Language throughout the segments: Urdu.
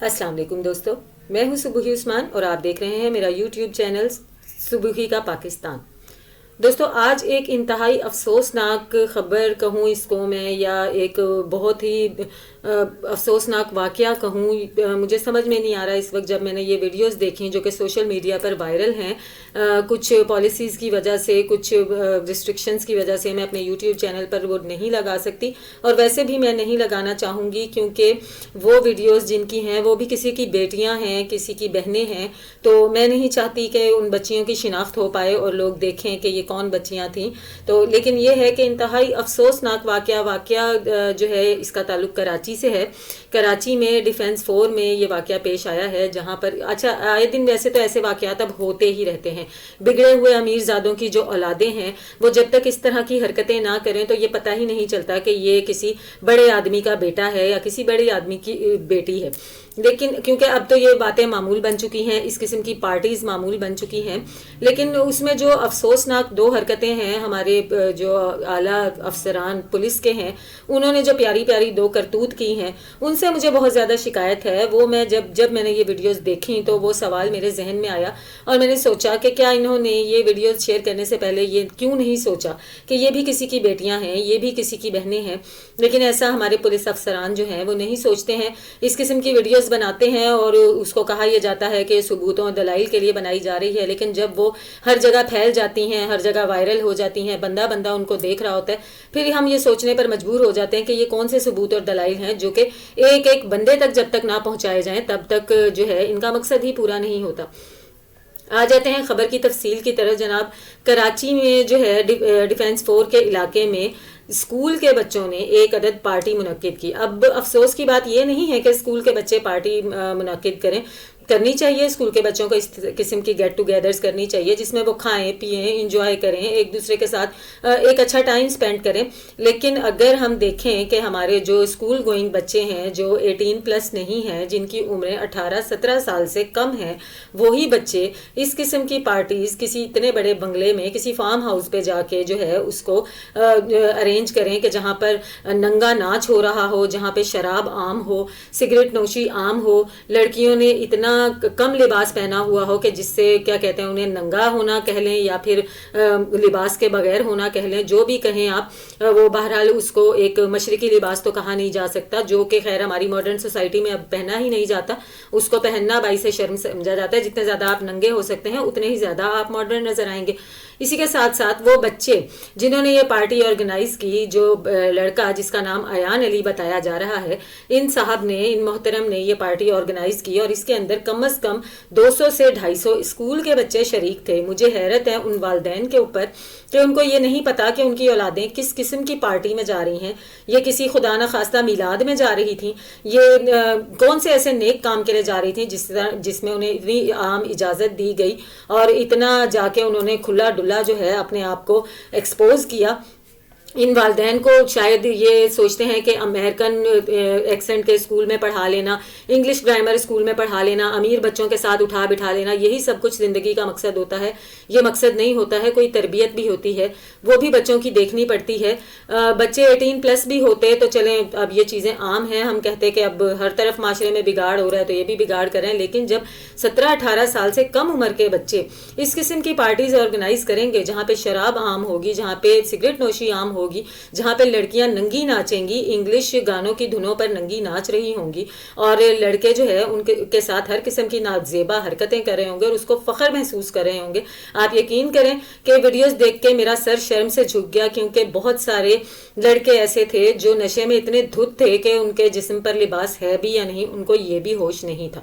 السلام علیکم دوستو، میں ہوں صبوحی عثمان اور آپ دیکھ رہے ہیں میرا یوٹیوب چینل صبوحی کا پاکستان۔ دوستو، آج ایک انتہائی افسوسناک خبر کہوں اس کو میں، یا ایک بہت ہی افسوسناک واقعہ کہوں، مجھے سمجھ میں نہیں آ رہا اس وقت جب میں نے یہ ویڈیوز دیکھیں جو کہ سوشل میڈیا پر وائرل ہیں۔ کچھ پالیسیز کی وجہ سے، کچھ ریسٹرکشنز کی وجہ سے میں اپنے یوٹیوب چینل پر وہ نہیں لگا سکتی، اور ویسے بھی میں نہیں لگانا چاہوں گی کیونکہ وہ ویڈیوز جن کی ہیں وہ بھی کسی کی بیٹیاں ہیں، کسی کی بہنیں ہیں، تو میں نہیں چاہتی کہ ان بچیوں کی شناخت ہو پائے اور لوگ دیکھیں کہ یہ کون بچیاں تھیں۔ تو لیکن یہ ہے کہ انتہائی افسوسناک واقعہ جو ہے اس کا تعلق کراچی سے ہے۔ کراچی میں ڈیفینس 4 میں یہ واقعہ پیش آیا ہے، جہاں پر اچھا آئے دن ویسے تو ایسے واقعات اب ہوتے ہی رہتے ہیں۔ بگڑے ہوئے امیر زادوں کی جو اولادیں ہیں وہ جب تک اس طرح کی حرکتیں نہ کریں تو یہ پتہ ہی نہیں چلتا کہ یہ کسی بڑے آدمی کا بیٹا ہے یا کسی بڑے آدمی کی بیٹی ہے۔ لیکن کیونکہ اب تو یہ باتیں معمول بن چکی ہیں، اس قسم کی پارٹیز معمول بن چکی ہیں، لیکن اس میں جو افسوسناک دو حرکتیں ہیں ہمارے جو اعلیٰ افسران پولیس کے ہیں، انہوں نے جو پیاری پیاری دو کرتوت کی ہیں، ان سے مجھے بہت زیادہ شکایت ہے۔ وہ میں جب میں نے یہ ویڈیوز دیکھیں تو وہ سوال میرے ذہن میں آیا اور میں نے سوچا کہ کیا انہوں نے یہ ویڈیوز شیئر کرنے سے پہلے یہ کیوں نہیں سوچا کہ یہ بھی کسی کی بیٹیاں ہیں، یہ بھی کسی کی بہنیں ہیں۔ لیکن ایسا ہمارے پولیس افسران جو ہیں وہ نہیں سوچتے ہیں، اس قسم کی ویڈیوز بناتے ہیں اور اس کو کہا یہ جاتا ہے کہ ثبوتوں اور دلائل کے لیے بنائی جا رہی ہے، لیکن جب وہ ہر جگہ پھیل جاتی ہیں، ہر جگہ وائرل ہو جاتی ہیں، بندہ ان کو دیکھ رہا ہوتا ہے، پھر ہم یہ سوچنے پر مجبور ہو جاتے ہیں کہ یہ کون سے ثبوت اور دلائل ہیں جو کہ ایک بندے تک جب تک نہ پہنچائے جائیں تب تک جو ہے ان کا مقصد ہی پورا نہیں ہوتا۔ آ جاتے ہیں خبر کی تفصیل کی طرف جناب۔ کراچی میں جو ہے ڈیفینس 4 کے علاقے میں اسکول کے بچوں نے ایک عدد پارٹی منعقد کی۔ اب افسوس کی بات یہ نہیں ہے کہ اسکول کے بچے پارٹی منعقد کرنی چاہیے، اسکول کے بچوں کو اس قسم کی گیٹ ٹوگیدرز کرنی چاہیے جس میں وہ کھائیں پئیں، انجوائے کریں، ایک دوسرے کے ساتھ ایک اچھا ٹائم سپینڈ کریں۔ لیکن اگر ہم دیکھیں کہ ہمارے جو اسکول گوئنگ بچے ہیں جو 18+ نہیں ہیں، جن کی عمریں 18-17 سال سے کم ہیں، وہی بچے اس قسم کی پارٹیز کسی اتنے بڑے بنگلے میں، کسی فارم ہاؤس پہ جا کے جو ہے اس کو ارینج کریں کہ جہاں پر ننگا ناچ ہو رہا ہو، جہاں پہ شراب عام ہو، سگریٹ نوشی عام ہو، لڑکیوں نے اتنا کم لباس پہنا ہوا ہو کہ جس سے کیا کہتے ہیں انہیں ننگا ہونا کہہ لیں یا پھر لباس کے بغیر ہونا کہہ لیں، جو بھی کہیں آپ، وہ بہرحال اس کو ایک مشرقی لباس تو کہا نہیں جا سکتا، جو کہ خیر ہماری ماڈرن سوسائٹی میں اب پہنا ہی نہیں جاتا، اس کو پہننا باعث شرم سمجھا جاتا ہے۔ جتنے زیادہ آپ ننگے ہو سکتے ہیں اتنے ہی زیادہ آپ ماڈرن نظر آئیں گے۔ اسی کے ساتھ ساتھ وہ بچے جنہوں نے یہ پارٹی آرگنائز کی، جو لڑکا جس کا نام ایان علی بتایا جا رہا ہے، ان صاحب نے، ان محترم نے یہ پارٹی آرگنائز کی اور اس کے اندر کم از کم 200 سے 250 اسکول کے بچے شریک تھے۔ مجھے حیرت ہے ان والدین کے اوپر کہ ان کو یہ نہیں پتا کہ ان کی اولادیں کس قسم کی پارٹی میں جا رہی ہیں۔ یہ کسی خدا نخواستہ میلاد میں جا رہی تھیں، یہ کون سے ایسے نیک کام کے لیے جا رہی تھیں جس میں انہیں اتنی عام اجازت دی گئی اور اتنا جا کے انہوں نے کھلا ڈلا جو ہے اپنے آپ کو ایکسپوز کیا۔ ان والدین کو شاید یہ سوچتے ہیں کہ امریکن ایکسنٹ کے اسکول میں پڑھا لینا، انگلش گرامر اسکول میں پڑھا لینا، امیر بچوں کے ساتھ اٹھا بٹھا لینا، یہی سب کچھ زندگی کا مقصد ہوتا ہے۔ یہ مقصد نہیں ہوتا ہے، کوئی تربیت بھی ہوتی ہے، وہ بھی بچوں کی دیکھنی پڑتی ہے۔ بچے 18+ بھی ہوتے تو چلیں اب یہ چیزیں عام ہیں، ہم کہتے کہ اب ہر طرف معاشرے میں بگاڑ ہو رہا ہے تو یہ بھی بگاڑ کریں، لیکن جب 17-18 سال سے کم عمر کے بچے اس قسم کی پارٹیز آرگنائز کریں گے جہاں پہ شراب عام ہوگی، جہاں پہ سگریٹ نوشی عام ہوگی، جہاں پہ لڑکیاں ننگی ناچیں گی، انگلش گانوں کی دھنوں پر ننگی ناچ رہی ہوں گی، اور لڑکے جو ہے ان کے ساتھ ہر قسم کی نازیبا حرکتیں کر رہے ہوں گے اور اس کو فخر محسوس کر رہے ہوں گے، آپ یقین کریں کہ ویڈیوز دیکھ کے میرا سر شرم سے جھک گیا، کیونکہ بہت سارے لڑکے ایسے تھے جو نشے میں اتنے دھت تھے کہ ان کے جسم پر لباس ہے بھی یا نہیں ان کو یہ بھی ہوش نہیں تھا۔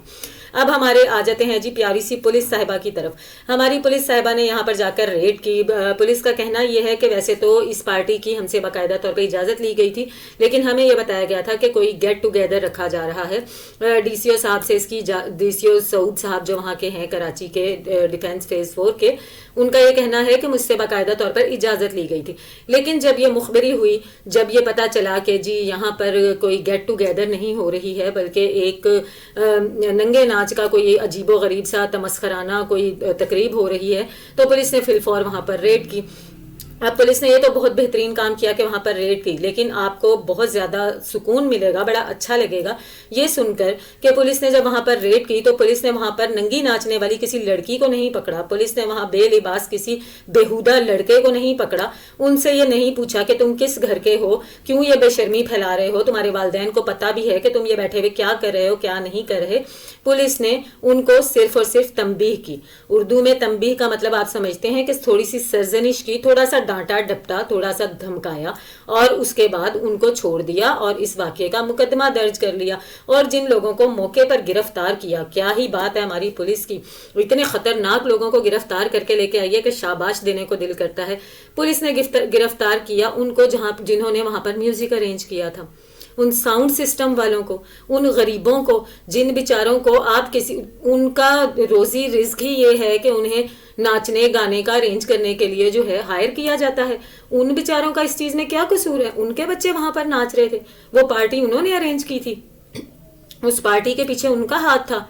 اب ہمارے آ جاتے ہیں جی پیاری سی پولیس صاحبہ کی طرف۔ ہماری پولیس صاحبہ نے یہاں پر جا کر ریڈ کی۔ پولیس کا کہنا یہ ہے کہ ویسے تو اس پارٹی کی ہم سے باقاعدہ طور پہ اجازت لی گئی تھی، لیکن ہمیں یہ بتایا گیا تھا کہ کوئی گیٹ ٹوگیدر رکھا جا رہا ہے۔ ڈی سی او صاحب سے اس کی ڈی سی او سعود صاحب جو وہاں کے ہیں کراچی کے ڈیفینس فیز 4 کے، ان کا یہ کہنا ہے کہ مجھ سے باقاعدہ طور پر اجازت لی گئی تھی، لیکن جب یہ مخبری ہوئی، جب یہ پتا چلا کہ جی یہاں پر کوئی گیٹ ٹوگیدر نہیں ہو رہی ہے بلکہ ایک ننگے ناچ کا کوئی عجیب و غریب سا تمسخرانہ کوئی تقریب ہو رہی ہے، تو پولیس نے فی الفور وہاں پر ریڈ کی۔ اب پولیس نے یہ تو بہت بہترین کام کیا کہ وہاں پر ریڈ کی، لیکن آپ کو بہت زیادہ سکون ملے گا، بڑا اچھا لگے گا یہ سن کر کہ پولیس نے جب وہاں پر ریڈ کی تو پولیس نے وہاں پر ننگی ناچنے والی کسی لڑکی کو نہیں پکڑا، پولیس نے وہاں بے لباس کسی بےہودہ لڑکے کو نہیں پکڑا، ان سے یہ نہیں پوچھا کہ تم کس گھر کے ہو، کیوں یہ بے شرمی پھیلا رہے ہو، تمہارے والدین کو پتہ بھی ہے کہ تم یہ بیٹھے ہوئے کیا کر رہے ہو کیا نہیں کر رہے۔ پولیس نے ان کو صرف اور صرف تنبیہ کی۔ اردو میں تنبیہ کا مطلب آپ سمجھتے ہیں کہ تھوڑی سی سرزنش کی، تھوڑا سا ڈانٹا ڈپٹا، تھوڑا سا دھمکایا، اور اس کے بعد ان کو چھوڑ دیا اور اس واقعے کا مقدمہ درج کر لیا۔ اور جن لوگوں کو موقع پر گرفتار کیا، کیا ہی بات ہے ہماری پولیس کی، اتنے خطرناک لوگوں کو گرفتار کر کے لے کے آئی ہے کہ شاباش دینے کو دل کرتا ہے۔ پولیس نے گرفتار کیا ان کو جنہوں نے وہاں پر میوزک ارینج کیا تھا، ان ساؤنڈ سسٹم والوں کو، ان غریبوں کو، جن بیچاروں کو آپ ان کا روزی رزق ہی یہ ہے کہ انہیں ناچنے گانے کا ارینج کرنے کے لیے جو ہے ہائر کیا جاتا ہے۔ ان بیچاروں کا اس چیز میں کیا قصور ہے؟ ان کے بچے وہاں پر ناچ رہے تھے، وہ پارٹی انہوں نے ارینج کی تھی، اس پارٹی کے پیچھے ان کا ہاتھ تھا۔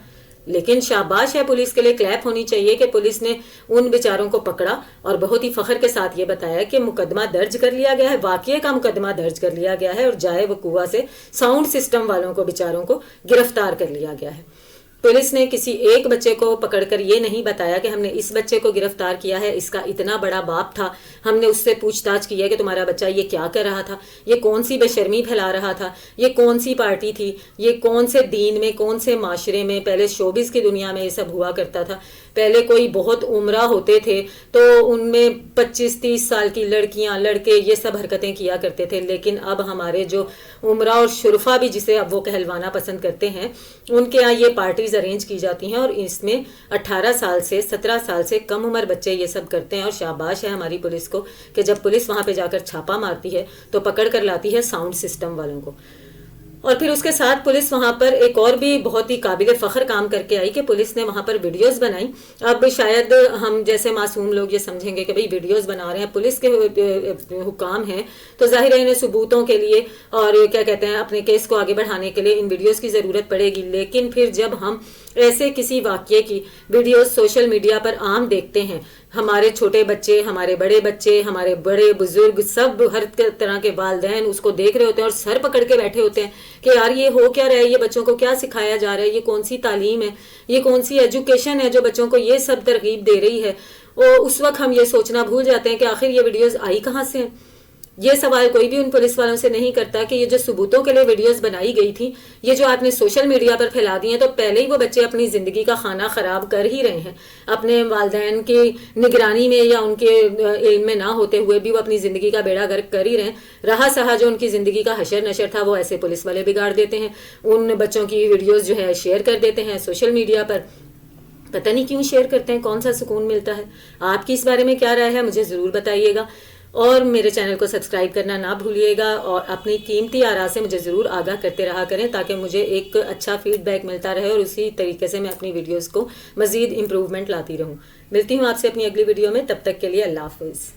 لیکن شاباش ہے، پولیس کے لیے کلیپ ہونی چاہیے کہ پولیس نے ان بیچاروں کو پکڑا اور بہت ہی فخر کے ساتھ یہ بتایا کہ مقدمہ درج کر لیا گیا ہے، واقعے کا مقدمہ درج کر لیا گیا ہے اور جائے وقوع سے ساؤنڈ سسٹم والوں کو بیچاروں کو گرفتار کر لیا گیا ہے۔ پولیس نے کسی ایک بچے کو پکڑ کر یہ نہیں بتایا کہ ہم نے اس بچے کو گرفتار کیا ہے، اس کا اتنا بڑا باپ تھا، ہم نے اس سے پوچھ تاچھ کی ہے کہ تمہارا بچہ یہ کیا کر رہا تھا، یہ کون سی بے شرمی پھیلا رہا تھا، یہ کون سی پارٹی تھی، یہ کون سے دین میں، کون سے معاشرے میں، پہلے شوبز کی دنیا میں یہ سب ہوا کرتا تھا۔ پہلے کوئی بہت عمرہ ہوتے تھے تو ان میں 25-30 سال کی لڑکیاں لڑکے یہ سب حرکتیں کیا کرتے تھے، لیکن اب ہمارے جو عمرہ اور شرفا بھی جسے اب وہ کہلوانا پسند کرتے ہیں، ان کے ہاں یہ پارٹیز ارینج کی جاتی ہیں اور اس میں 18 سال سے 17 سال سے کم عمر بچے یہ سب کرتے ہیں۔ اور شاباش ہے ہماری پولیس کو کہ جب پولیس وہاں پہ جا کر چھاپا مارتی ہے تو پکڑ کر لاتی ہے ساؤنڈ سسٹم والوں کو۔ اور پھر اس کے ساتھ پولیس وہاں پر ایک اور بھی بہت ہی قابل فخر کام کر کے آئی کہ پولیس نے وہاں پر ویڈیوز بنائی۔ اب شاید ہم جیسے معصوم لوگ یہ سمجھیں گے کہ بھئی ویڈیوز بنا رہے ہیں، پولیس کے حکام ہیں تو ظاہر ہے انہیں ثبوتوں کے لیے اور کیا کہتے ہیں اپنے کیس کو آگے بڑھانے کے لیے ان ویڈیوز کی ضرورت پڑے گی۔ لیکن پھر جب ہم ایسے کسی واقعے کی ویڈیوز سوشل میڈیا پر عام دیکھتے ہیں، ہمارے چھوٹے بچے، ہمارے بڑے بڑے بزرگ، سب ہر طرح کے والدین اس کو دیکھ رہے ہوتے ہیں اور سر پکڑ کے بیٹھے ہوتے ہیں کہ یار یہ ہو کیا رہا ہے، یہ بچوں کو کیا سکھایا جا رہا ہے، یہ کون سی تعلیم ہے، یہ کون سی ایجوکیشن ہے جو بچوں کو یہ سب ترغیب دے رہی ہے۔ اور اس وقت ہم یہ سوچنا بھول جاتے ہیں کہ آخر یہ ویڈیوز آئی کہاں سے ہیں۔ یہ سوال کوئی بھی ان پولیس والوں سے نہیں کرتا کہ یہ جو ثبوتوں کے لیے ویڈیوز بنائی گئی تھی، یہ جو آپ نے سوشل میڈیا پر پھیلا دی ہیں، تو پہلے ہی وہ بچے اپنی زندگی کا خانہ خراب کر ہی رہے ہیں، اپنے والدین کی نگرانی میں یا ان کے علم میں نہ ہوتے ہوئے بھی وہ اپنی زندگی کا بیڑا غرق کر ہی رہے ہیں۔ رہا سہا جو ان کی زندگی کا حشر نشر تھا وہ ایسے پولیس والے بگاڑ دیتے ہیں، ان بچوں کی ویڈیوز جو ہے شیئر کر دیتے ہیں سوشل میڈیا پر۔ پتہ نہیں کیوں شیئر کرتے ہیں، کون سا سکون ملتا ہے۔ آپ کی اس بارے میں کیا رائے ہے مجھے ضرور بتائیے گا، اور میرے چینل کو سبسکرائب کرنا نہ بھولیے گا اور اپنی قیمتی آراء سے مجھے ضرور آگاہ کرتے رہا کریں تاکہ مجھے ایک اچھا فیڈ بیک ملتا رہے اور اسی طریقے سے میں اپنی ویڈیوز کو مزید امپروومنٹ لاتی رہوں۔ ملتی ہوں آپ سے اپنی اگلی ویڈیو میں، تب تک کے لیے اللہ حافظ۔